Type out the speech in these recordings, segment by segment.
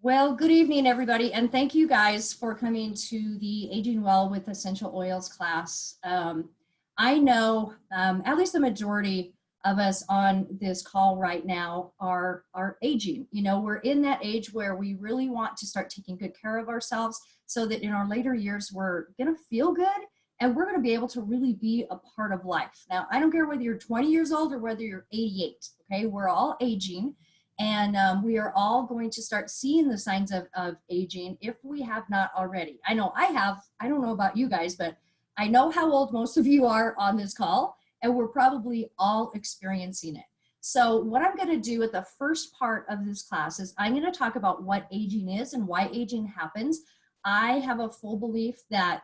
Well, good evening, everybody, and thank you guys for coming to the Aging Well with Essential Oils class. I know at least the majority of us on this call right now are aging. You know, we're in that age where we really want to start taking good care of ourselves so that in our later years, we're going to feel good and we're going to be able to really be a part of life. Now, I don't care whether you're 20 years old or whether you're 88, okay? We're all aging. And we are all going to start seeing the signs of aging if we have not already. I know I have. I don't know about you guys, but I know how old most of you are on this call, and we're probably all experiencing it. So what I'm going to do at the first part of this class is I'm going to talk about what aging is and why aging happens. I have a full belief that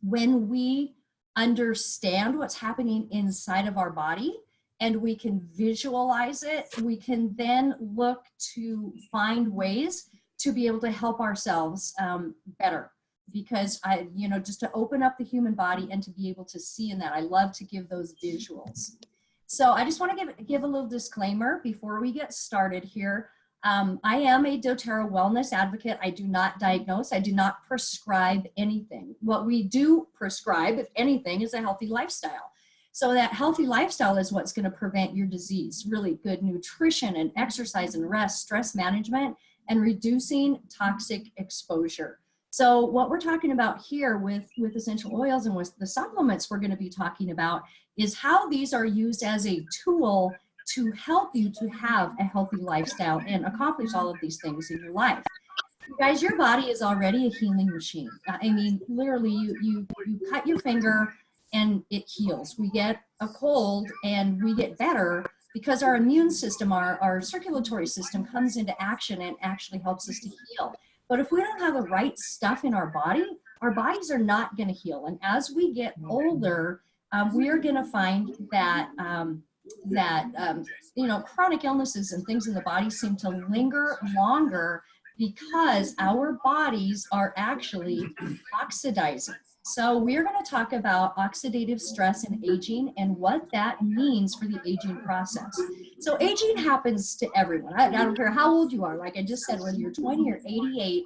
when we understand what's happening inside of our body, and we can visualize it, we can then look to find ways to be able to help ourselves better. Because just to open up the human body and to be able to see in that, I love to give those visuals. So I just want to give a little disclaimer before we get started here. I am a doTERRA wellness advocate. I do not diagnose, I do not prescribe anything. What we do prescribe, if anything, is a healthy lifestyle. So that healthy lifestyle is what's going to prevent your disease. Really good nutrition and exercise and rest, stress management, and reducing toxic exposure. So what we're talking about here with essential oils and with the supplements we're going to be talking about is how these are used as a tool to help you to have a healthy lifestyle and accomplish all of these things in your life. You guys, your body is already a healing machine. I mean, literally, you cut your finger and it heals. We get a cold and we get better because our immune system, our circulatory system comes into action and actually helps us to heal. But if we don't have the right stuff in our bodies are not going to heal. And as we get older, we are going to find that chronic illnesses and things in the body seem to linger longer because our bodies are actually oxidizing. So we're going to talk about oxidative stress and aging and what that means for the aging process. So aging happens to everyone. I don't care how old you are. Like I just said, whether you're 20 or 88,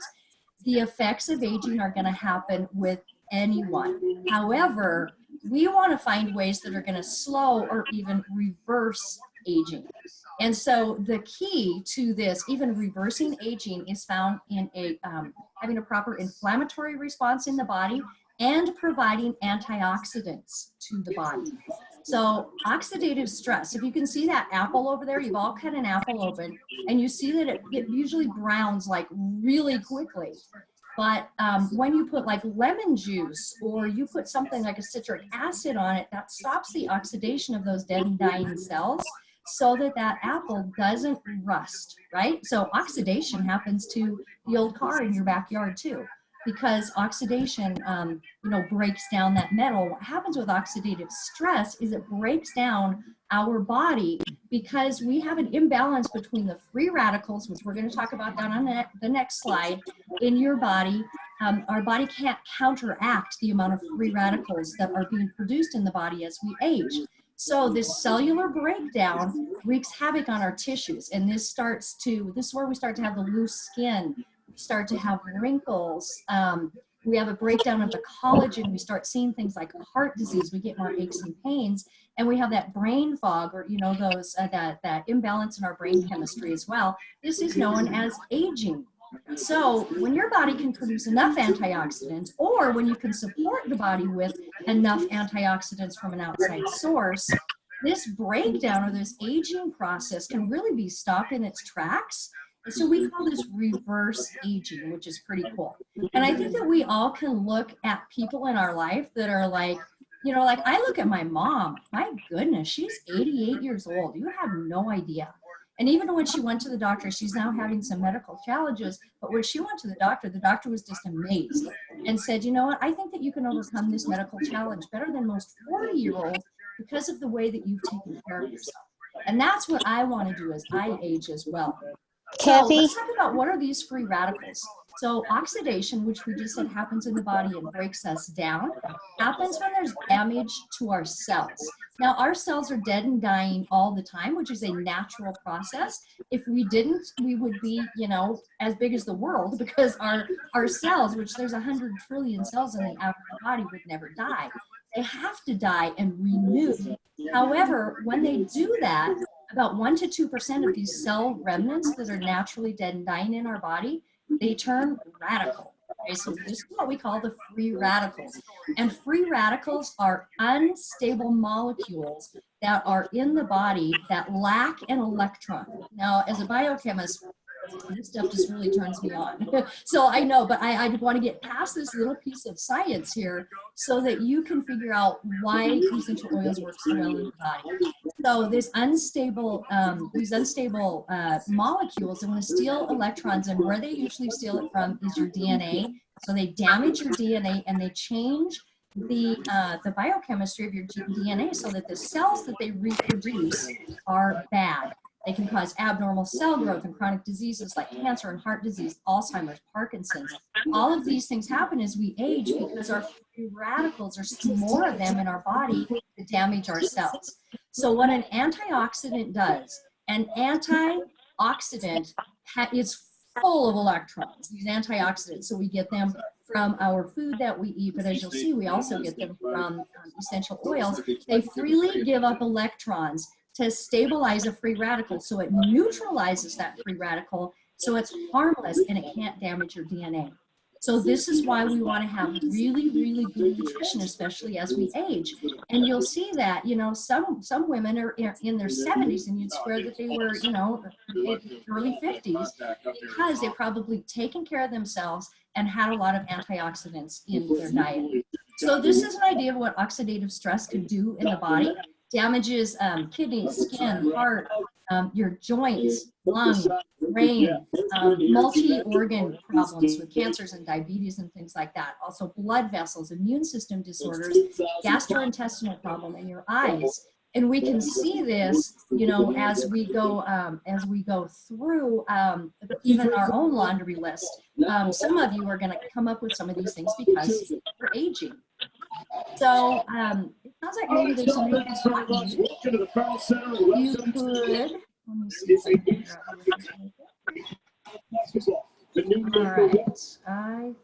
the effects of aging are going to happen with anyone. However, we want to find ways that are going to slow or even reverse aging. And so the key to this, even reversing aging, is found in having a proper inflammatory response in the body and providing antioxidants to the body. So oxidative stress, if you can see that apple over there, you've all cut an apple open and you see that it usually browns like really quickly. But when you put like lemon juice or you put something like a citric acid on it, that stops the oxidation of those dead and dying cells so that apple doesn't rust, right? So oxidation happens to the old car in your backyard too, because oxidation, breaks down that metal. What happens with oxidative stress is it breaks down our body because we have an imbalance between the free radicals, which we're going to talk about down on the next slide, in your body. Our body can't counteract the amount of free radicals that are being produced in the body as we age. So this cellular breakdown wreaks havoc on our tissues, and this is where we start to have the loose skin, we start to have wrinkles, we have a breakdown of the collagen, we start seeing things like heart disease, we get more aches and pains, and we have that brain fog, or that imbalance in our brain chemistry as well. This is known as aging. So when your body can produce enough antioxidants, or when you can support the body with enough antioxidants from an outside source, this breakdown or this aging process can really be stopped in its tracks. And so we call this reverse aging, which is pretty cool. And I think that we all can look at people in our life that are like, like I look at my mom, my goodness, she's 88 years old. You have no idea. And even when she went to the doctor, she's now having some medical challenges, but when she went to the doctor was just amazed and said, you know what, I think that you can overcome this medical challenge better than most 40-year-olds because of the way that you've taken care of yourself. And that's what I want to do as I age as well. So let's talk about what are these free radicals. So oxidation, which we just said happens in the body and breaks us down, happens when there's damage to our cells. Now, our cells are dead and dying all the time, which is a natural process. If we didn't, we would be, you know, as big as the world, because our cells, which there's 100 trillion cells in the average body, would never die. They have to die and renew. However, when they do that, about 1 to 2% of these cell remnants that are naturally dead and dying in our body, they turn radical. Okay, so this is what we call the free radicals. And free radicals are unstable molecules that are in the body that lack an electron. Now, as a biochemist, this stuff just really turns me on. So I know, but I want to get past this little piece of science here so that you can figure out why essential oils work so well in the body. So these unstable molecules, they want to steal electrons, and where they usually steal it from is your DNA. So they damage your DNA and they change the biochemistry of your DNA so that the cells that they reproduce are bad. They can cause abnormal cell growth and chronic diseases like cancer and heart disease, Alzheimer's, Parkinson's. All of these things happen as we age because our free radicals, there's more of them in our body to damage our cells. So what an antioxidant does, an antioxidant is full of electrons, these antioxidants. So we get them from our food that we eat, but as you'll see, we also get them from essential oils. They freely give up electrons to stabilize a free radical. So it neutralizes that free radical, so it's harmless and it can't damage your DNA. So this is why we want to have really, really good nutrition, especially as we age. And you'll see that, you know, some women are in their 70s and you'd swear that they were, you know, early 50s because they've probably taken care of themselves and had a lot of antioxidants in their diet. So this is an idea of what oxidative stress could do in the body. Damages kidneys, skin, heart, your joints, lungs, brain, multi-organ problems with cancers and diabetes and things like that. Also blood vessels, immune system disorders, gastrointestinal problem, and your eyes. And we can see this, you know, as we go through even our own laundry list. Some of you are going to come up with some of these things because we're aging. So it sounds like maybe there's somebody who's talking. You could, let me see if I can figure out all right,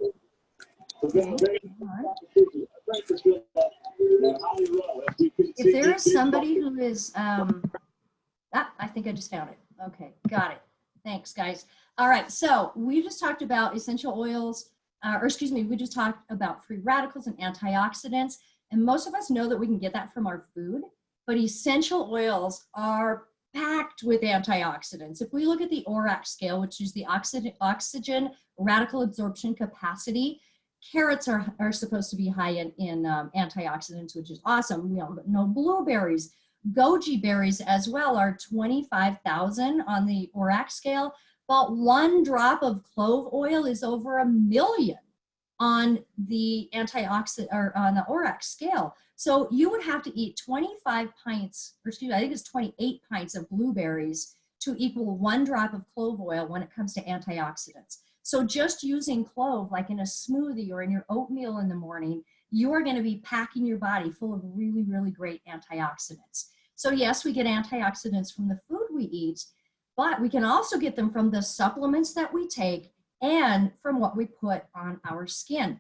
if there is somebody who is, I think I just found it. Okay, got it. Thanks, guys. All right, so we just talked about essential oils, we just talked about free radicals and antioxidants, and most of us know that we can get that from our food, but essential oils are packed with antioxidants. If we look at the ORAC scale, which is the oxygen radical absorption capacity, carrots are supposed to be high in antioxidants, which is awesome. You know, blueberries, goji berries as well are 25,000 on the ORAC scale, but 1 drop of clove oil is over 1 million on the antioxidant or on the ORAC scale. So you would have to eat 25 pints, or excuse me, I think it's 28 pints of blueberries to equal 1 drop of clove oil when it comes to antioxidants. So just using clove, like in a smoothie or in your oatmeal in the morning, you are going to be packing your body full of really, really great antioxidants. So yes, we get antioxidants from the food we eat, but we can also get them from the supplements that we take and from what we put on our skin.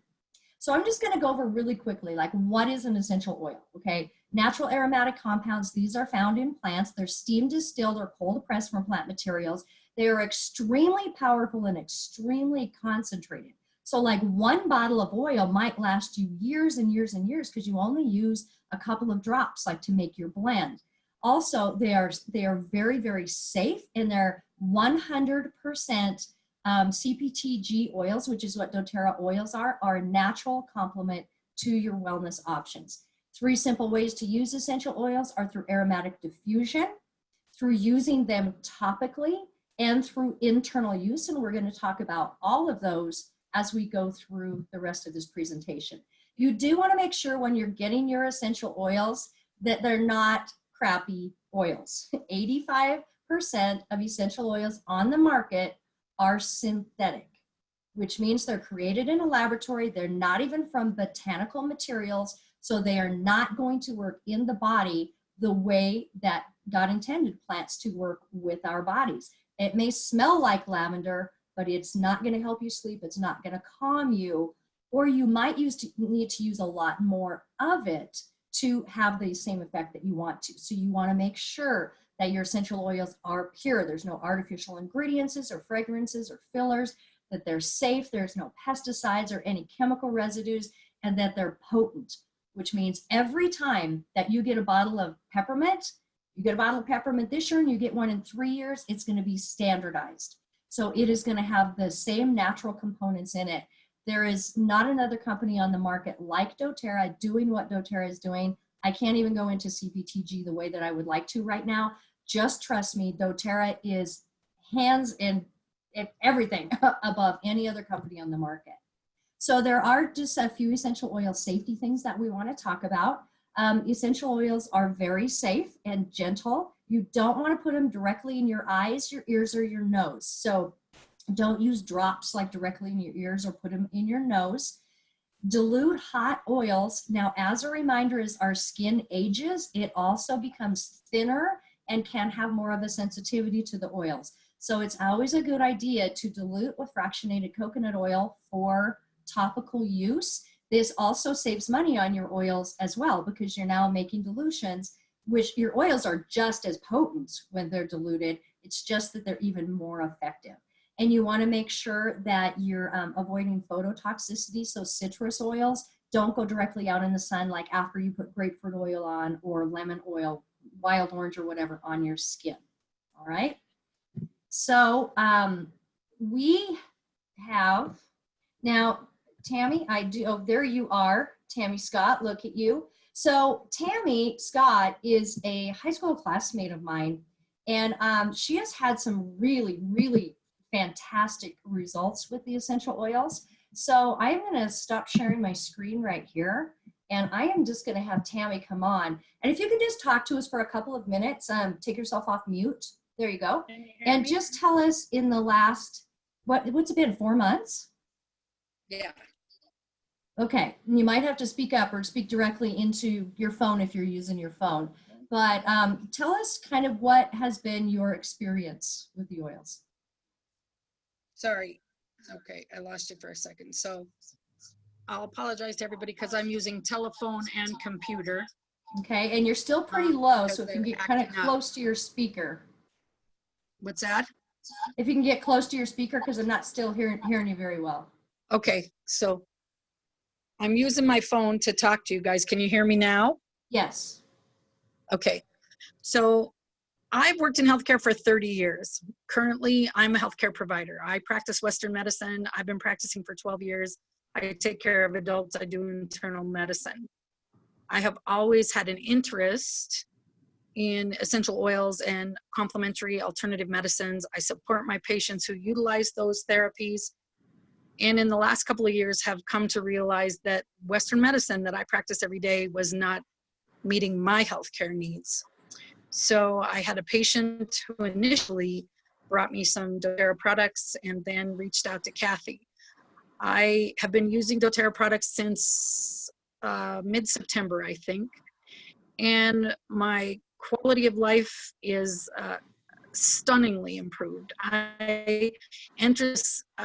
So I'm just going to go over really quickly, like what is an essential oil, okay? Natural aromatic compounds, these are found in plants. They're steam distilled or cold pressed from plant materials. They are extremely powerful and extremely concentrated. So like 1 bottle of oil might last you years and years and years because you only use a couple of drops like to make your blend. Also, they are very, very safe, and they're 100% CPTG oils, which is what doTERRA oils are a natural complement to your wellness options. 3 simple ways to use essential oils are through aromatic diffusion, through using them topically, and through internal use. And we're going to talk about all of those as we go through the rest of this presentation. You do want to make sure when you're getting your essential oils that they're not crappy oils. 85% of essential oils on the market are synthetic, which means they're created in a laboratory. They're not even from botanical materials, so they are not going to work in the body the way that God intended plants to work with our bodies. It may smell like lavender, but it's not going to help you sleep. It's not going to calm you, or you might need to use a lot more of it to have the same effect that you want to. So you want to make sure that your essential oils are pure. There's no artificial ingredients or fragrances or fillers, that they're safe, there's no pesticides or any chemical residues, and that they're potent, which means every time that you get a bottle of peppermint, you get a bottle of peppermint this year and you get one in 3 years, it's going to be standardized. So it is going to have the same natural components in it. There is not another company on the market like doTERRA doing what doTERRA is doing. I can't even go into CPTG the way that I would like to right now. Just trust me, doTERRA is hands and everything above any other company on the market. So there are just a few essential oil safety things that we want to talk about. Essential oils are very safe and gentle. You don't want to put them directly in your eyes, your ears, or your nose. So don't use drops like directly in your ears or put them in your nose. Dilute hot oils. Now, as a reminder, as our skin ages, it also becomes thinner and can have more of a sensitivity to the oils. So it's always a good idea to dilute with fractionated coconut oil for topical use. This also saves money on your oils as well, because you're now making dilutions, which your oils are just as potent when they're diluted. It's just that they're even more effective. And you want to make sure that you're avoiding phototoxicity. So citrus oils don't go directly out in the sun, like after you put grapefruit oil on or lemon oil, wild orange or whatever on your skin. All right. So we have now, Tammy, oh, there you are, Tammy Scott, look at you. So Tammy Scott is a high school classmate of mine, and she has had some really, really fantastic results with the essential oils. So I'm going to stop sharing my screen right here, and I am just going to have Tammy come on. And if you could just talk to us for a couple of minutes, take yourself off mute. There you go. And just tell us in the last, what's it been, 4 months? Yeah. Okay, you might have to speak up or speak directly into your phone if you're using your phone. But tell us kind of what has been your experience with the oils. Sorry. Okay, I lost you for a second. So I'll apologize to everybody because I'm using telephone and computer. Okay, and you're still pretty low, so if you can get kind of acting up. close to your speaker. What's that? If you can get close to your speaker, because I'm not still hearing you very well. Okay, so I'm using my phone to talk to you guys. Can you hear me now? Yes. Okay, so I've worked in healthcare for 30 years. Currently, I'm a healthcare provider. I practice Western medicine. I've been practicing for 12 years. I take care of adults. I do internal medicine. I have always had an interest in essential oils and complementary alternative medicines. I support my patients who utilize those therapies. And in the last couple of years have come to realize that Western medicine that I practice every day was not meeting my healthcare needs. So I had a patient who initially brought me some doTERRA products and then reached out to Kathy. I have been using doTERRA products since mid-September, I think. And my quality of life is stunningly improved. I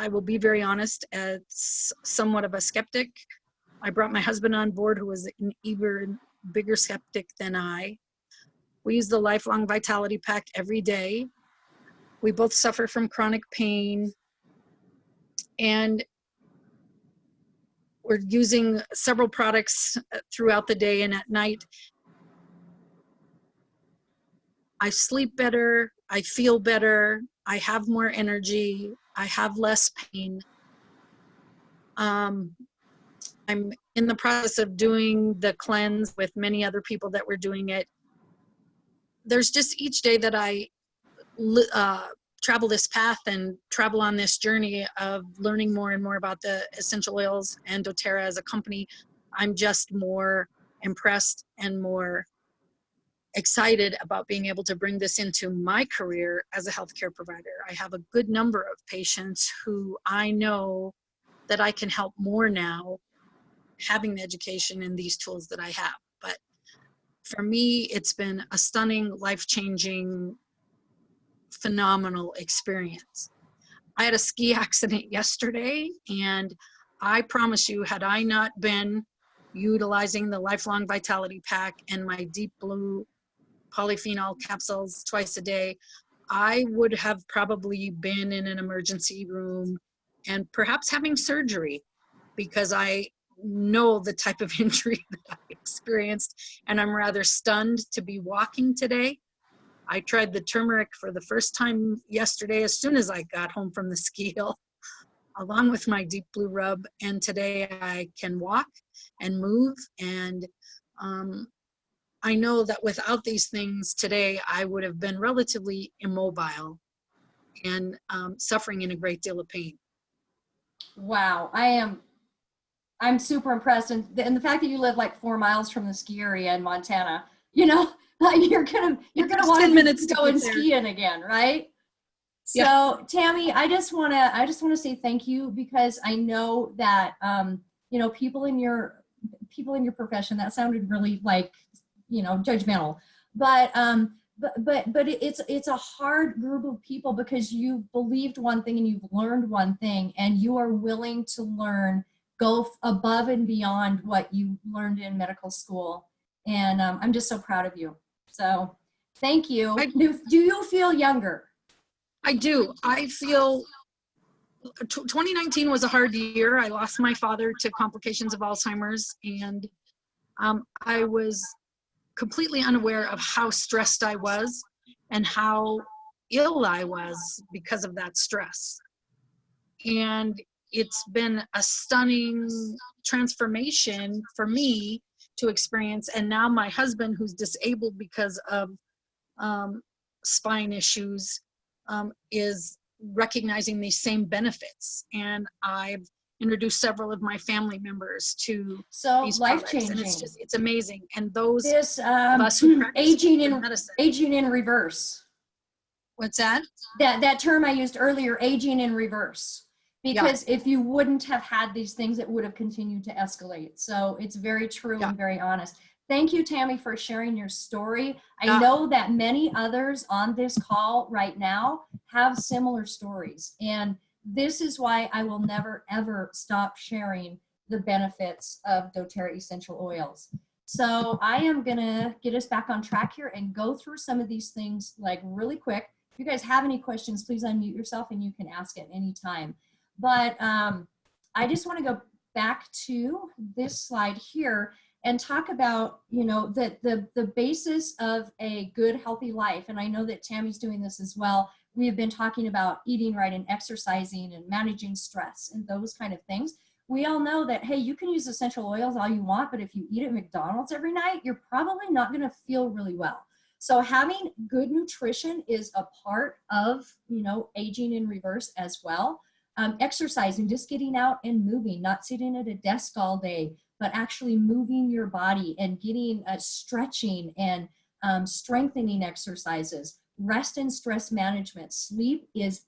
will be very honest, as somewhat of a skeptic. I brought my husband on board, who was an even bigger skeptic than I. We use the Lifelong Vitality Pack every day. We both suffer from chronic pain, and we're using several products throughout the day and at night. I sleep better, I feel better, I have more energy, I have less pain. I'm in the process of doing the cleanse with many other people that were doing it. There's just each day that I travel this path and travel on this journey of learning more and more about the essential oils and doTERRA as a company, I'm just more impressed and more excited about being able to bring this into my career as a healthcare provider. I have a good number of patients who I know that I can help more now, having the education and these tools that I have. But for me, it's been a stunning, life-changing, phenomenal experience. I had a ski accident yesterday, and I promise you, had I not been utilizing the Lifelong Vitality Pack and my Deep Blue polyphenol capsules twice a day, I would have probably been in an emergency room and perhaps having surgery, because I know the type of injury that I experienced, and I'm rather stunned to be walking today. I tried the turmeric for the first time yesterday as soon as I got home from the ski hill, along with my Deep Blue rub, and today I can walk and move. And I know that without these things today, I would have been relatively immobile and suffering in a great deal of pain. Wow, I'm super impressed, and the fact that you live like 4 miles from the ski area in Montana, you know, like you're gonna want 10 minutes to go and skiing again, right? So Yeah. Tammy, I just wanna say thank you, because I know that you know, people in your profession, that sounded really like, you know, judgmental, but it's a hard group of people, because you believed one thing and you've learned one thing, and you are willing to learn, go above and beyond what you learned in medical school. And I'm just so proud of you. So thank you. Do you feel younger? I do. I feel 2019 was a hard year. I lost my father to complications of Alzheimer's, and I was completely unaware of how stressed I was and how ill I was because of that stress. And it's been a stunning transformation for me to experience. And now my husband, who's disabled because of spine issues, is recognizing these same benefits. And I've introduced several of my family members to these life-changing, and it's amazing. And those this of us who practice aging medicine. in reverse. What's that? That term I used earlier, aging in reverse. Because if you wouldn't have had these things, it would have continued to escalate. So it's very true and very honest. Thank you, Tammy, for sharing your story. I know that many others on this call right now have similar stories. And this is why I will never, ever stop sharing the benefits of doTERRA essential oils. So I am going to get us back on track here and go through some of these things like really quick. If you guys have any questions, please unmute yourself and you can ask at any time. But I just want to go back to this slide here and talk about, you know, the basis of a good, healthy life. And I know that Tammy's doing this as well. We have been talking about eating right and exercising and managing stress and those kind of things. We all know that, hey, you can use essential oils all you want, but if you eat at McDonald's every night, you're probably not going to feel really well. So having good nutrition is a part of, you know, aging in reverse as well. Exercising, just getting out and moving, not sitting at a desk all day, but actually moving your body and getting stretching and strengthening exercises. Rest and stress management. Sleep is,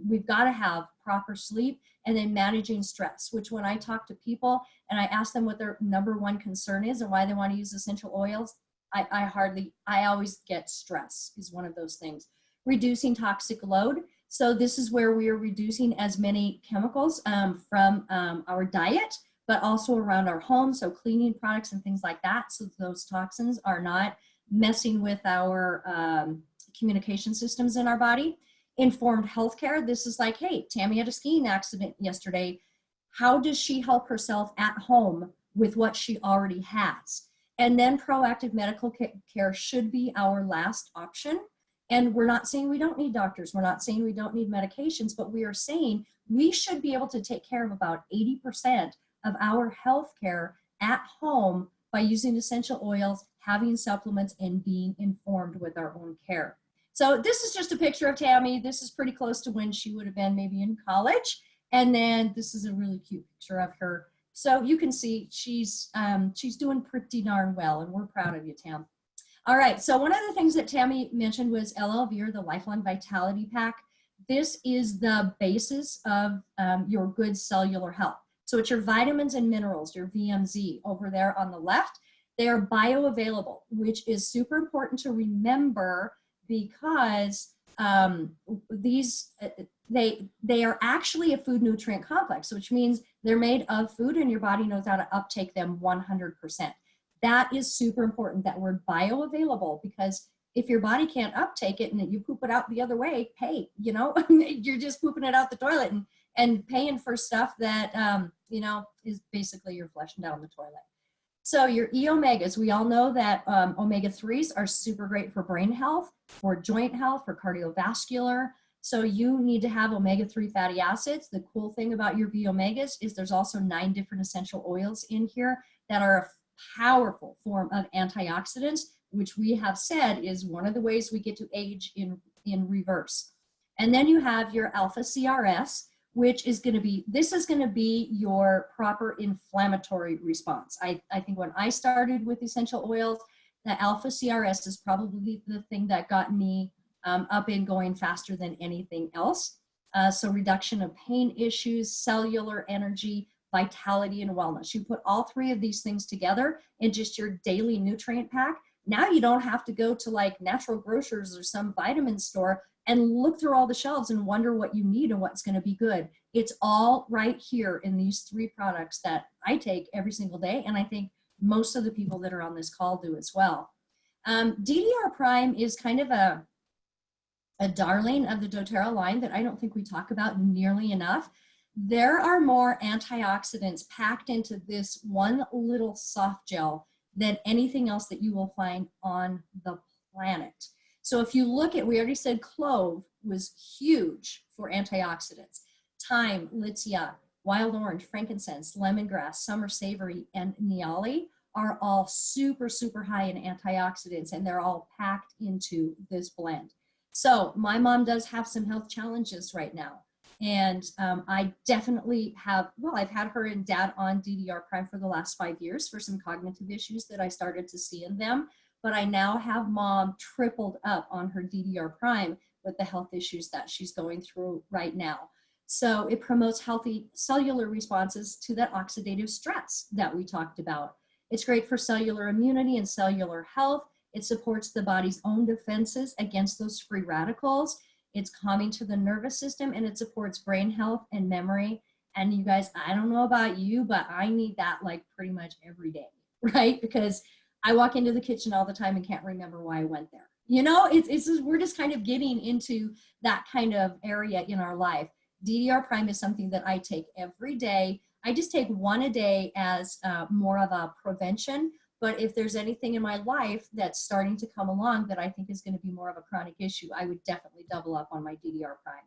we've got to have proper sleep, and then managing stress, which when I talk to people and I ask them what their #1 concern is and why they want to use essential oils, I always get stress is one of those things. Reducing toxic load. So this is where we are reducing as many chemicals from our diet, but also around our home. So cleaning products and things like that. So those toxins are not messing with our communication systems in our body. Informed healthcare. This is like, hey, Tammy had a skiing accident yesterday. How does she help herself at home with what she already has? And then proactive medical care should be our last option. And we're not saying we don't need doctors. We're not saying we don't need medications, but we are saying we should be able to take care of about 80% of our health care at home by using essential oils, having supplements, and being informed with our own care. So this is just a picture of Tammy. This is pretty close to when she would have been maybe in college. And then this is a really cute picture of her. So you can see she's doing pretty darn well, and we're proud of you, Tam. All right, so one of the things that Tammy mentioned was LLV, or the Lifelong Vitality Pack. this is the basis of your good cellular health. So it's your vitamins and minerals, your VMZ over there on the left. They are bioavailable, which is super important to remember because they are actually a food nutrient complex, which means they're made of food and your body knows how to uptake them 100%. That is super important, that word bioavailable, because if your body can't uptake it and you poop it out the other way, hey, you know, you're just pooping it out the toilet and paying for stuff that, you know, is basically you're flushing down the toilet. So your E-omegas, we all know that omega-3s are super great for brain health, for joint health, for cardiovascular. So you need to have omega-3 fatty acids. The cool thing about your V-omegas is there's also 9 different essential oils in here that are a powerful form of antioxidants, which we have said is one of the ways we get to age in reverse. And then you have your alpha CRS, which is going to be, this is going to be your proper inflammatory response. I think when I started with essential oils, the alpha CRS is probably the thing that got me up and going faster than anything else. So reduction of pain issues, cellular energy, vitality, and wellness. You put all 3 of these things together in just your daily nutrient pack. Now you don't have to go to like Natural Grocers or some vitamin store and look through all the shelves and wonder what you need and what's going to be good. It's all right here in these 3 products that I take every single day, and I think most of the people that are on this call do as well. DDR Prime is kind of a darling of the doTERRA line that I don't think we talk about nearly enough. There are more antioxidants packed into this one little soft gel than anything else that you will find on the planet. So if you look at, we already said clove was huge for antioxidants. Thyme, litsea, wild orange, frankincense, lemongrass, summer savory, and niali are all super, super high in antioxidants, and they're all packed into this blend. So my mom does have some health challenges right now. And I definitely have, well, I've had her and dad on DDR Prime for the last 5 years for some cognitive issues that I started to see in them. But I now have mom tripled up on her DDR Prime with the health issues that she's going through right now. So it promotes healthy cellular responses to that oxidative stress that we talked about. It's great for cellular immunity and cellular health. It supports the body's own defenses against those free radicals. It's calming to the nervous system, and it supports brain health and memory. And you guys, I don't know about you, but I need that like pretty much every day, right? Because I walk into the kitchen all the time and can't remember why I went there. You know, it's just, we're just kind of getting into that kind of area in our life. DDR Prime is something that I take every day. I just take 1 a day as more of a prevention. But if there's anything in my life that's starting to come along that I think is going to be more of a chronic issue, I would definitely double up on my DDR Prime.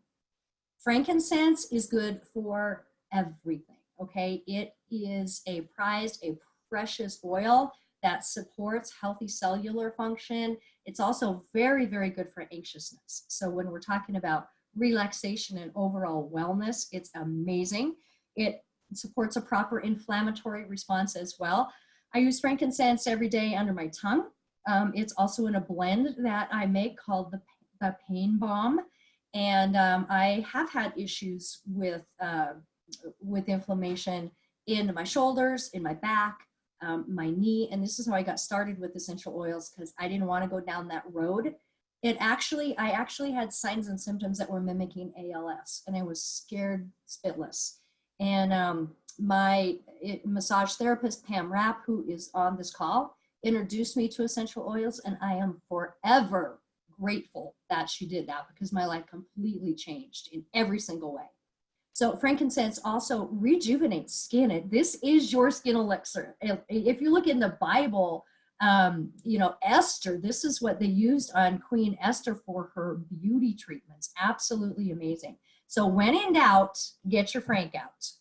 Frankincense is good for everything, okay? It is a prized, a precious oil that supports healthy cellular function. It's also very, very good for anxiousness. So when we're talking about relaxation and overall wellness, it's amazing. It supports a proper inflammatory response as well. I use frankincense every day under my tongue. It's also in a blend that I make called the Pain Balm. And I have had issues with inflammation in my shoulders, in my back, my knee. And this is how I got started with essential oils, because I didn't want to go down that road. I actually had signs and symptoms that were mimicking ALS, and I was scared spitless. And my massage therapist, Pam Rapp, who is on this call, introduced me to essential oils, and I am forever grateful that she did that, because my life completely changed in every single way. So frankincense also rejuvenates skin. This is your skin elixir. If you look in the Bible, you know, Esther, this is what they used on Queen Esther for her beauty treatments. Absolutely amazing. So when in doubt, get your Frank out.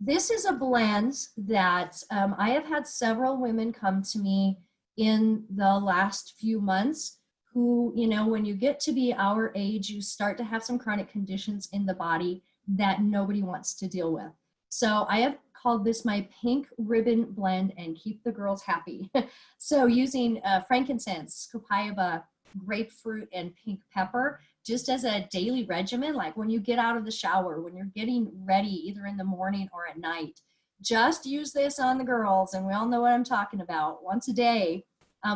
This is a blend that I have had several women come to me in the last few months who, you know, when you get to be our age, you start to have some chronic conditions in the body that nobody wants to deal with. So I have called this my pink ribbon blend and keep the girls happy. So using frankincense, copaiba, grapefruit, and pink pepper, just as a daily regimen, like when you get out of the shower, when you're getting ready, either in the morning or at night, just use this on the girls. And we all know what I'm talking about, once a day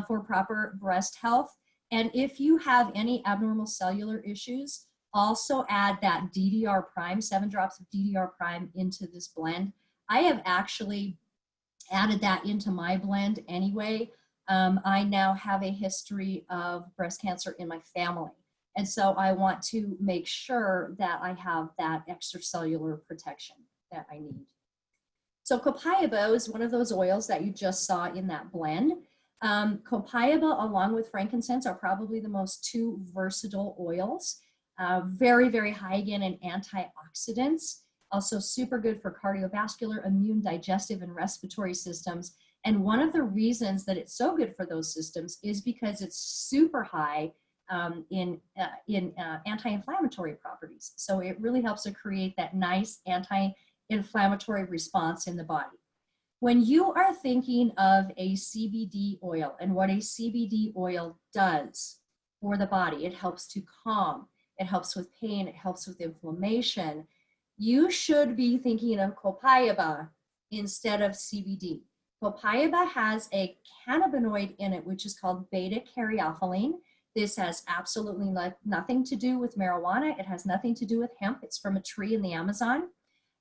for proper breast health. And if you have any abnormal cellular issues, also add that DDR Prime, 7 drops of DDR Prime into this blend. I have actually added that into my blend anyway. I now have a history of breast cancer in my family. And so I want to make sure that I have that extracellular protection that I need. So copaiba is one of those oils that you just saw in that blend. Copaiba along with frankincense are probably the most 2 versatile oils. Very, very high again in antioxidants. Also super good for cardiovascular, immune, digestive, and respiratory systems. And one of the reasons that it's so good for those systems is because it's super high in anti-inflammatory properties. So it really helps to create that nice anti-inflammatory response in the body. When you are thinking of a CBD oil and what a CBD oil does for the body, it helps to calm, it helps with pain, it helps with inflammation. You should be thinking of copaiba instead of CBD. Copaiba has a cannabinoid in it, which is called beta-caryophyllene. This has absolutely nothing to do with marijuana. It has nothing to do with hemp. It's from a tree in the Amazon.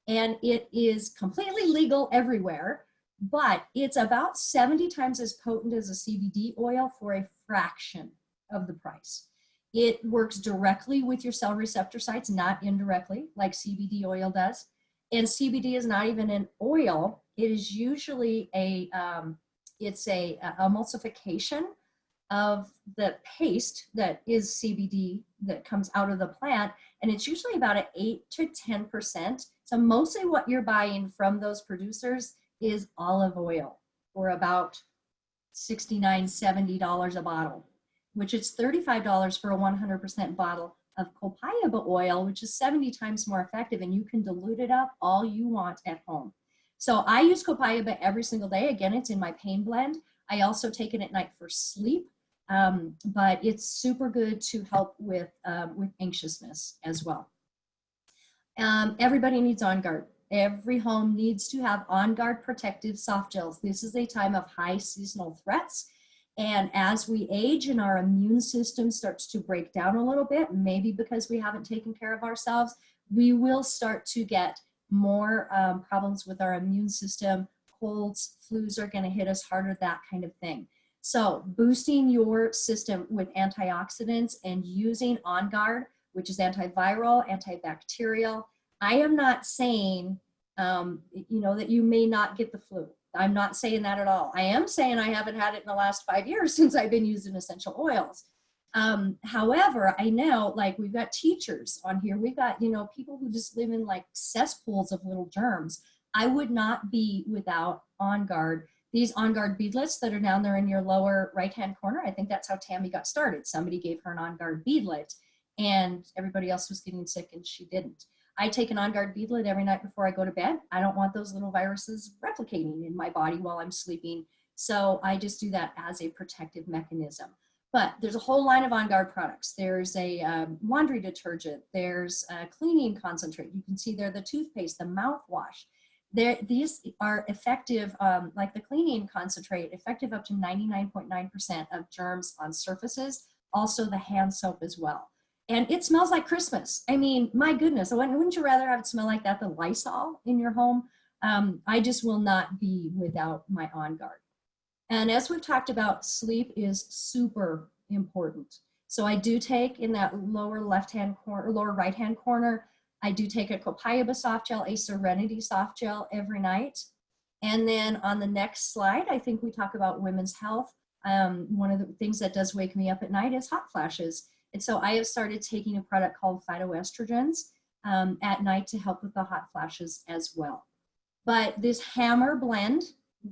And it is completely legal everywhere, but it's about 70 times as potent as a CBD oil for a fraction of the price. It works directly with your cell receptor sites, not indirectly like CBD oil does. And CBD is not even an oil. It is usually it's a emulsification of the paste that is CBD that comes out of the plant. And it's usually about an 8 to 10%. So mostly what you're buying from those producers is olive oil for about $69, $70 a bottle, which is $35 for a 100% bottle of copaiba oil, which is 70 times more effective, and you can dilute it up all you want at home. So I use copaiba every single day. Again, it's in my pain blend. I also take it at night for sleep, but it's super good to help with anxiousness as well. Everybody needs OnGuard. Every home needs to have OnGuard protective soft gels. This is a time of high seasonal threats. And as we age and our immune system starts to break down a little bit, maybe because we haven't taken care of ourselves, we will start to get more problems with our immune system. Colds, flus are going to hit us harder, that kind of thing. So boosting your system with antioxidants and using OnGuard, which is antiviral, antibacterial. I am not saying, that you may not get the flu. I'm not saying that at all. I am saying I haven't had it in the last 5 years since I've been using essential oils. However, I know, like, we've got teachers on here. We've got, people who just live in like cesspools of little germs. I would not be without OnGuard. These OnGuard beadlets that are down there in your lower right-hand corner, I think that's how Tammy got started. Somebody gave her an OnGuard beadlet and everybody else was getting sick and she didn't. I take an OnGuard beadlet every night before I go to bed. I don't want those little viruses replicating in my body while I'm sleeping. So I just do that as a protective mechanism. But there's a whole line of OnGuard products. There's a laundry detergent. There's a cleaning concentrate. You can see there the toothpaste, the mouthwash. These are effective, like the cleaning concentrate, effective up to 99.9% of germs on surfaces. Also the hand soap as well. And it smells like Christmas. I mean, my goodness, wouldn't you rather have it smell like that than Lysol in your home? I just will not be without my OnGuard. And as we've talked about, sleep is super important. So I do take in that lower left-hand corner, lower right-hand corner, I do take a copaiba soft gel, a Serenity soft gel every night. And then on the next slide, I think we talk about women's health. One of the things that does wake me up at night is hot flashes. And so I have started taking a product called phytoestrogens at night to help with the hot flashes as well. But this hammer blend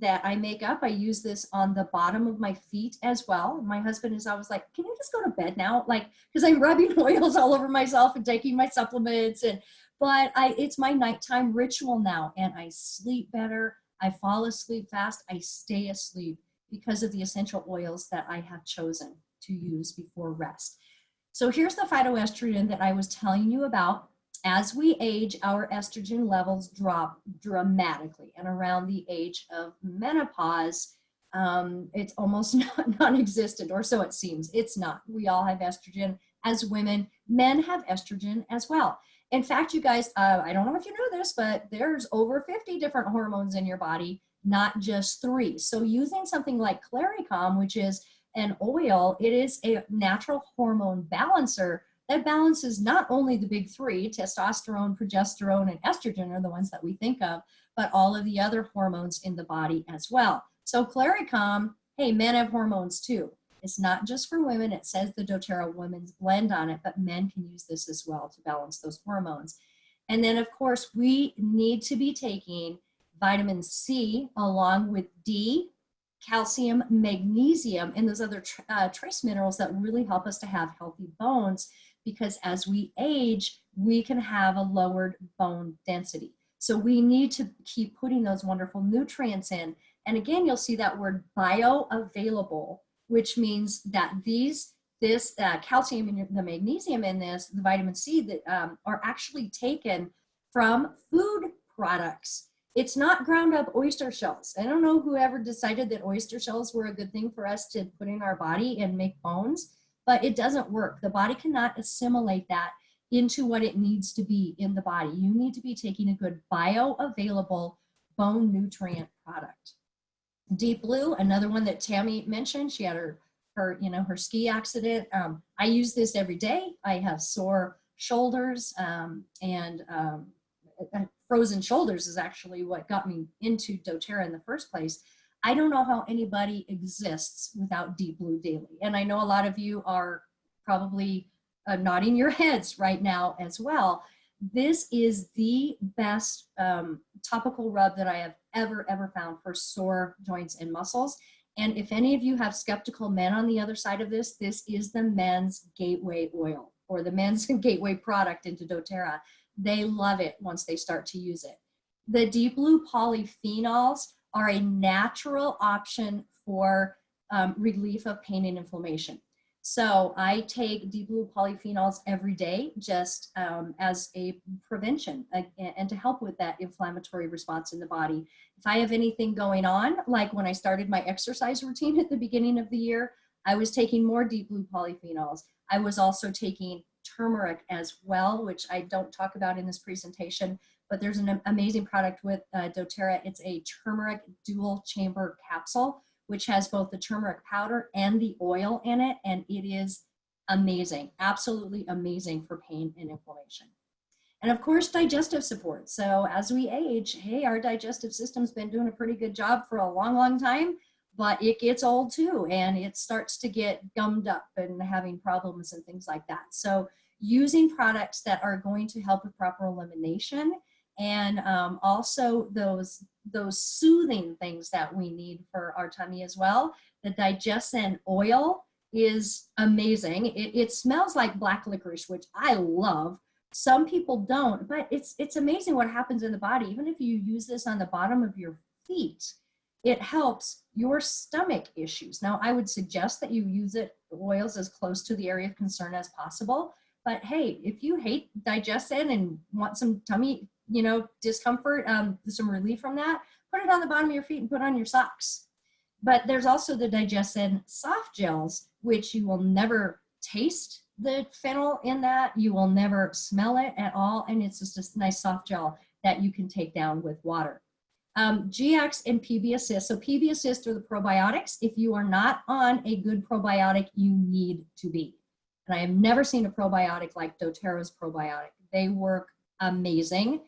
that I make up, I use this on the bottom of my feet as well. My husband is always like, can you just go to bed now? Like, because I'm rubbing oils all over myself and taking my supplements. But it's my nighttime ritual now, and I sleep better. I fall asleep fast. I stay asleep because of the essential oils that I have chosen to use before rest. So here's the phytoestrogen that I was telling you about. As we age, our estrogen levels drop dramatically. And around the age of menopause, it's almost non-existent, or so it seems. It's not. We all have estrogen as women. Men have estrogen as well. In fact, you guys, I don't know if you know this, but there's over 50 different hormones in your body, not just 3. So using something like Claricom, which is an oil, it is a natural hormone balancer that balances not only the big 3, testosterone, progesterone, and estrogen are the ones that we think of, but all of the other hormones in the body as well. So Claricom, hey, men have hormones too. It's not just for women. It says the doTERRA Women's Blend on it, but men can use this as well to balance those hormones. And then, of course, we need to be taking vitamin C along with D, calcium, magnesium, and those other trace minerals that really help us to have healthy bones, because as we age, we can have a lowered bone density. So we need to keep putting those wonderful nutrients in. And again, you'll see that word bioavailable, which means that this calcium and the magnesium in this, the vitamin C, that are actually taken from food products. It's not ground up oyster shells. I don't know whoever decided that oyster shells were a good thing for us to put in our body and make bones, but it doesn't work. The body cannot assimilate that into what it needs to be in the body. You need to be taking a good bioavailable bone nutrient product. Deep Blue, another one that Tammy mentioned, she had her ski accident. I use this every day. I have sore shoulders, and frozen shoulders is actually what got me into doTERRA in the first place. I don't know how anybody exists without Deep Blue daily. And I know a lot of you are probably nodding your heads right now as well. This is the best topical rub that I have ever found for sore joints and muscles. And if any of you have skeptical men on the other side of this, this is the men's gateway oil, or the men's gateway product into doTERRA. They love it once they start to use it. The Deep Blue polyphenols are a natural option for relief of pain and inflammation. So I take Deep Blue polyphenols every day, just as a prevention and to help with that inflammatory response in the body. If I have anything going on, like when I started my exercise routine at the beginning of the year, I was taking more Deep Blue polyphenols. I was also taking turmeric as well, which I don't talk about in this presentation, but there's an amazing product with doTERRA. It's a turmeric dual chamber capsule, which has both the turmeric powder and the oil in it, and it is amazing, absolutely amazing for pain and inflammation. And of course, digestive support. So as we age, hey, our digestive system's been doing a pretty good job for a long time, but it gets old too, and it starts to get gummed up and having problems and things like that. So using products that are going to help with proper elimination, and also those soothing things that we need for our tummy as well. The Digestion oil is amazing. It smells like black licorice, which I love. Some people don't, but it's amazing what happens in the body. Even if you use this on the bottom of your feet, it helps your stomach issues. Now, I would suggest that you use oils as close to the area of concern as possible. But hey, if you hate Digestion and want some tummy, discomfort, some relief from that, put it on the bottom of your feet and put on your socks. But there's also the Digestion soft gels, which you will never taste the phenol in that. You will never smell it at all. And it's just a nice soft gel that you can take down with water. GX and PB Assist. So PB Assist are the probiotics. If you are not on a good probiotic, you need to be. And I have never seen a probiotic like doTERRA's probiotic. They work amazing.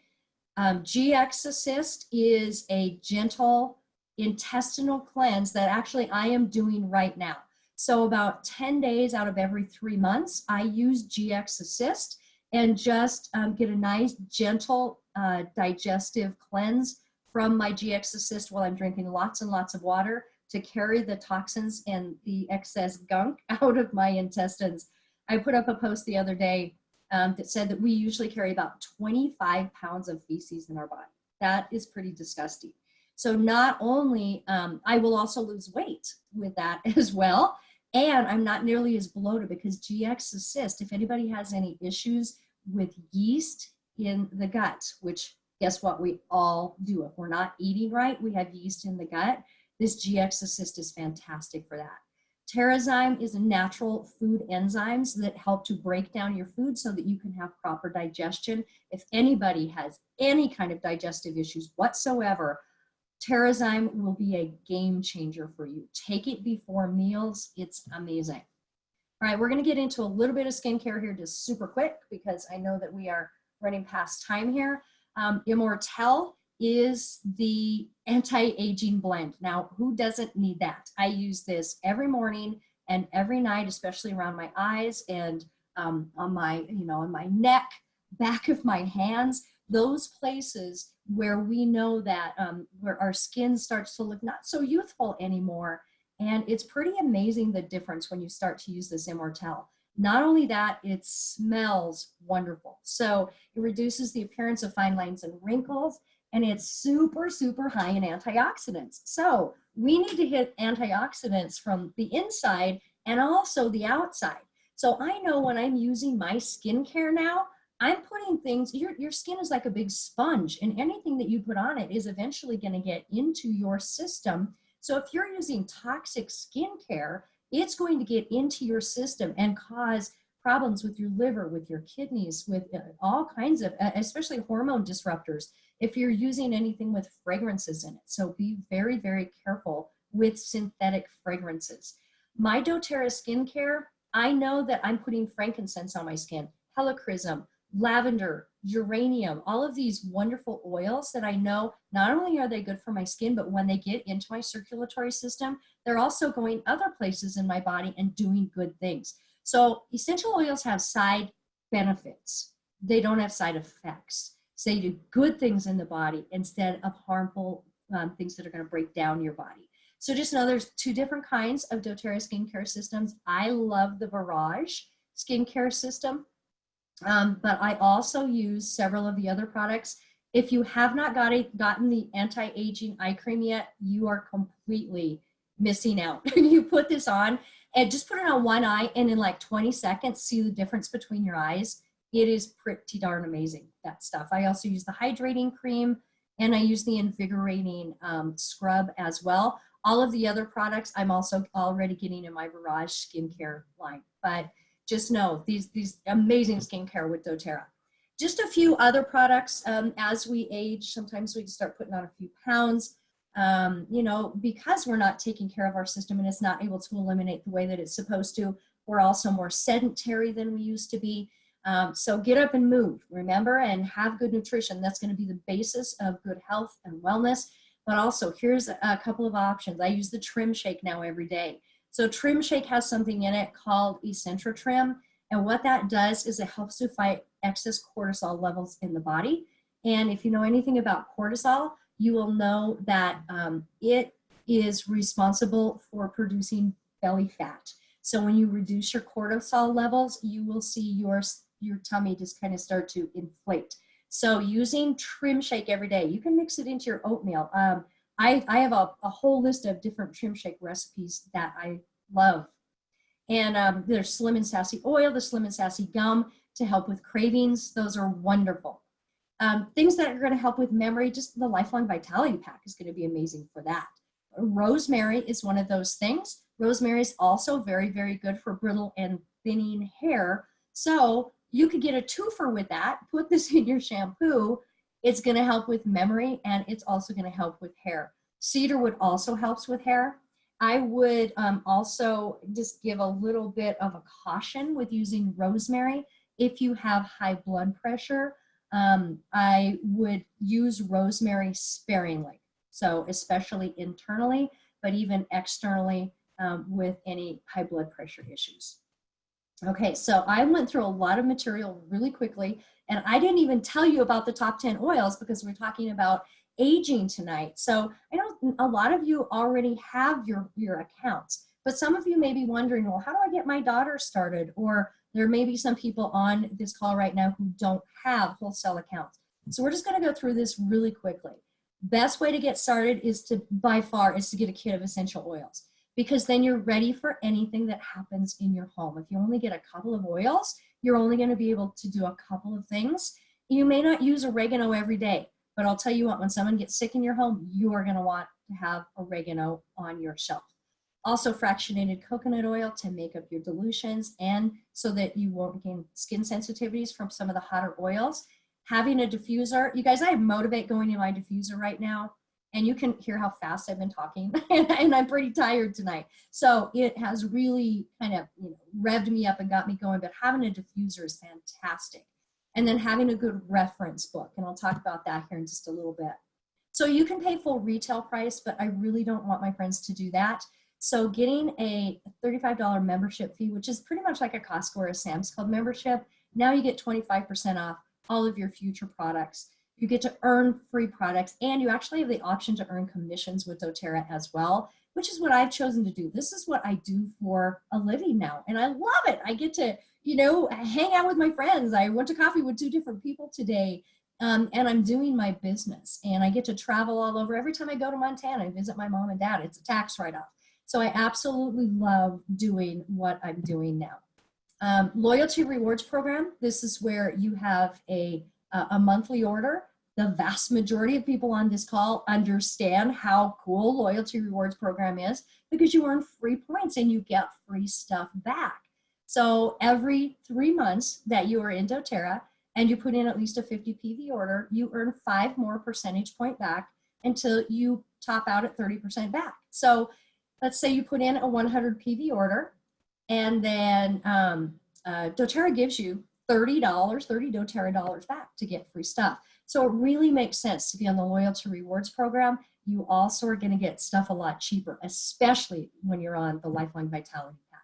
GX Assist is a gentle intestinal cleanse that actually I am doing right now. So about 10 days out of every 3 months, I use GX Assist and just get a nice gentle digestive cleanse from my GX Assist while I'm drinking lots and lots of water to carry the toxins and the excess gunk out of my intestines. I put up a post the other day that said that we usually carry about 25 pounds of feces in our body. That is pretty disgusting. So not only, I will also lose weight with that as well. And I'm not nearly as bloated because GX Assist, if anybody has any issues with yeast in the gut, which guess what, we all do. If we're not eating right, we have yeast in the gut. This GX Assist is fantastic for that. Terrazyme is a natural food enzymes that help to break down your food so that you can have proper digestion. If anybody has any kind of digestive issues whatsoever, Terrazyme will be a game changer for you. Take it before meals. It's amazing. All right, we're going to get into a little bit of skincare here just super quick because I know that we are running past time here. Immortelle is the anti-aging blend. Now, who doesn't need that? I use this every morning and every night, especially around my eyes and on my, on my neck, back of my hands, those places where we know that where our skin starts to look not so youthful anymore. And it's pretty amazing the difference when you start to use this Immortelle. Not only that, it smells wonderful. So it reduces the appearance of fine lines and wrinkles, and it's super, super high in antioxidants. So we need to hit antioxidants from the inside and also the outside. So I know when I'm using my skincare now, I'm putting things, your skin is like a big sponge, and anything that you put on it is eventually going to get into your system. So if you're using toxic skincare, it's going to get into your system and cause problems with your liver, with your kidneys, with all kinds of, especially hormone disruptors, if you're using anything with fragrances in it. So be very, very careful with synthetic fragrances. My doTERRA Skincare, I know that I'm putting frankincense on my skin, helichrysum, lavender, geranium, all of these wonderful oils that I know not only are they good for my skin, but when they get into my circulatory system, they're also going other places in my body and doing good things. So essential oils have side benefits. They don't have side effects. So they do good things in the body instead of harmful things that are going to break down your body. So just know there's two different kinds of doTERRA skincare systems. I love the Barrage skincare system. But I also use several of the other products. If you have not gotten the anti-aging eye cream yet, you are completely missing out. You put this on and just put it on one eye, and in like 20 seconds, see the difference between your eyes. It is pretty darn amazing, that stuff. I also use the hydrating cream, and I use the invigorating scrub as well. All of the other products I'm also already getting in my Barrage skincare line. But just know these amazing skincare with doTERRA. Just a few other products. As we age, sometimes we start putting on a few pounds, because we're not taking care of our system and it's not able to eliminate the way that it's supposed to. We're also more sedentary than we used to be. So get up and move, remember, and have good nutrition. That's going to be the basis of good health and wellness. But also, here's a couple of options. I use the Trim Shake now every day. So Trim Shake has something in it called Trim, and what that does is it helps to fight excess cortisol levels in the body. And if you know anything about cortisol, you will know that it is responsible for producing belly fat. So when you reduce your cortisol levels, you will see your tummy just kind of start to inflate. So using Trim Shake every day, you can mix it into your oatmeal. I have a whole list of different Trim Shake recipes that I love. And there's Slim and Sassy oil, the Slim and Sassy gum to help with cravings. Those are wonderful. Things that are going to help with memory, just the Lifelong Vitality Pack is going to be amazing for that. Rosemary is one of those things. Rosemary is also very, very good for brittle and thinning hair. So you could get a twofer with that. Put this in your shampoo. It's going to help with memory, and it's also going to help with hair. Cedarwood also helps with hair. I would also just give a little bit of a caution with using rosemary. If you have high blood pressure, I would use rosemary sparingly. So especially internally, but even externally with any high blood pressure issues. Okay, so I went through a lot of material really quickly, and I didn't even tell you about the top 10 oils because we're talking about aging tonight. So I know a lot of you already have your accounts, but some of you may be wondering, well, how do I get my daughter started? Or there may be some people on this call right now who don't have wholesale accounts. So we're just going to go through this really quickly. Best way to get started is by far to get a kit of essential oils. because then you're ready for anything that happens in your home. If you only get a couple of oils, you're only going to be able to do a couple of things. You may not use oregano every day, but I'll tell you what, when someone gets sick in your home, you are going to want to have oregano on your shelf. Also fractionated coconut oil to make up your dilutions, and so that you won't gain skin sensitivities from some of the hotter oils. Having a diffuser, you guys, I have Motivate going in my diffuser right now, and you can hear how fast I've been talking, and I'm pretty tired tonight. So it has really kind of, you know, revved me up and got me going, but having a diffuser is fantastic. And then having a good reference book, and I'll talk about that here in just a little bit. So you can pay full retail price, but I really don't want my friends to do that. So getting a $35 membership fee, which is pretty much like a Costco or a Sam's Club membership, now you get 25% off all of your future products. You get to earn free products, and you actually have the option to earn commissions with doTERRA as well, which is what I've chosen to do. This is what I do for a living now, and I love it. I get to, you know, hang out with my friends. I went to coffee with 2 different people today, and I'm doing my business, and I get to travel all over. Every time I go to Montana, I visit my mom and dad. It's a tax write-off. So I absolutely love doing what I'm doing now. Loyalty rewards program. This is where you have a monthly order. The vast majority of people on this call understand how cool loyalty rewards program is, because you earn free points and you get free stuff back. So every 3 months that you are in doTERRA and you put in at least a 50 PV order, you earn 5 more percentage point back until you top out at 30% back. So let's say you put in a 100 PV order, and then doTERRA gives you $30 doTERRA dollars back to get free stuff. So it really makes sense to be on the loyalty rewards program. You also are going to get stuff a lot cheaper, especially when you're on the Lifelong Vitality Pack.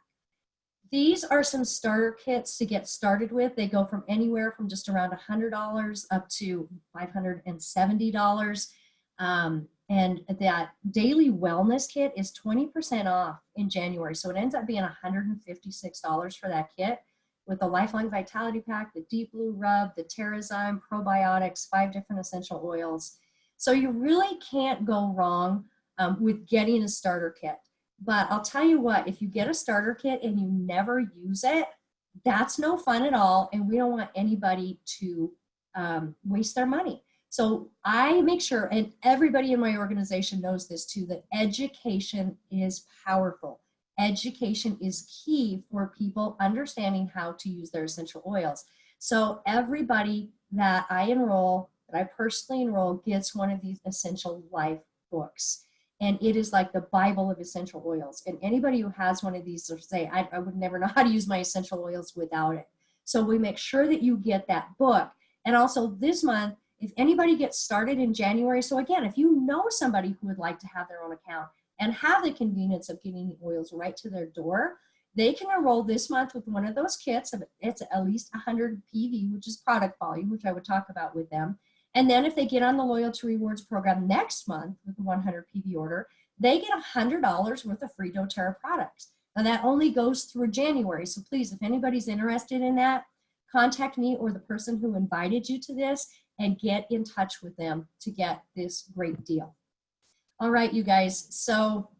These are some starter kits to get started with. They go from anywhere from just around $100 up to $570. And that daily wellness kit is 20% off in January. So it ends up being $156 for that kit, with the Lifelong Vitality Pack, the Deep Blue Rub, the Terrazyme, probiotics, 5 different essential oils. So you really can't go wrong with getting a starter kit. But I'll tell you what, if you get a starter kit and you never use it, that's no fun at all. And we don't want anybody to waste their money. So I make sure, and everybody in my organization knows this too, that education is powerful. Education is key for people understanding how to use their essential oils. So everybody that I enroll, that I personally enroll, gets one of these Essential Life books. And it is like the Bible of essential oils. And anybody who has one of these will say, I would never know how to use my essential oils without it. So we make sure that you get that book. And also this month, if anybody gets started in January, so again, if you know somebody who would like to have their own account and have the convenience of getting the oils right to their door, they can enroll this month with one of those kits. It's at least 100 PV, which is product volume, which I would talk about with them. And then if they get on the Loyalty Rewards program next month with the 100 PV order, they get $100 worth of free doTERRA products. Now that only goes through January. So please, if anybody's interested in that, contact me or the person who invited you to this and get in touch with them to get this great deal. All right, you guys. So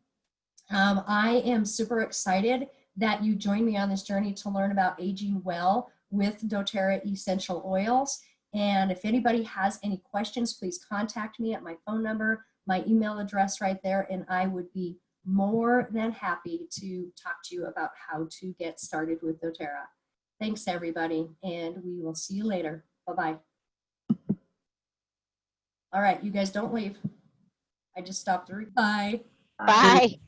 I am super excited that you joined me on this journey to learn about aging well with doTERRA essential oils. And if anybody has any questions, please contact me at my phone number, my email address right there, and I would be more than happy to talk to you about how to get started with doTERRA. Thanks, everybody, and we will see you later. Bye-bye. All right, you guys don't leave. I just stopped the recording. Bye. Bye.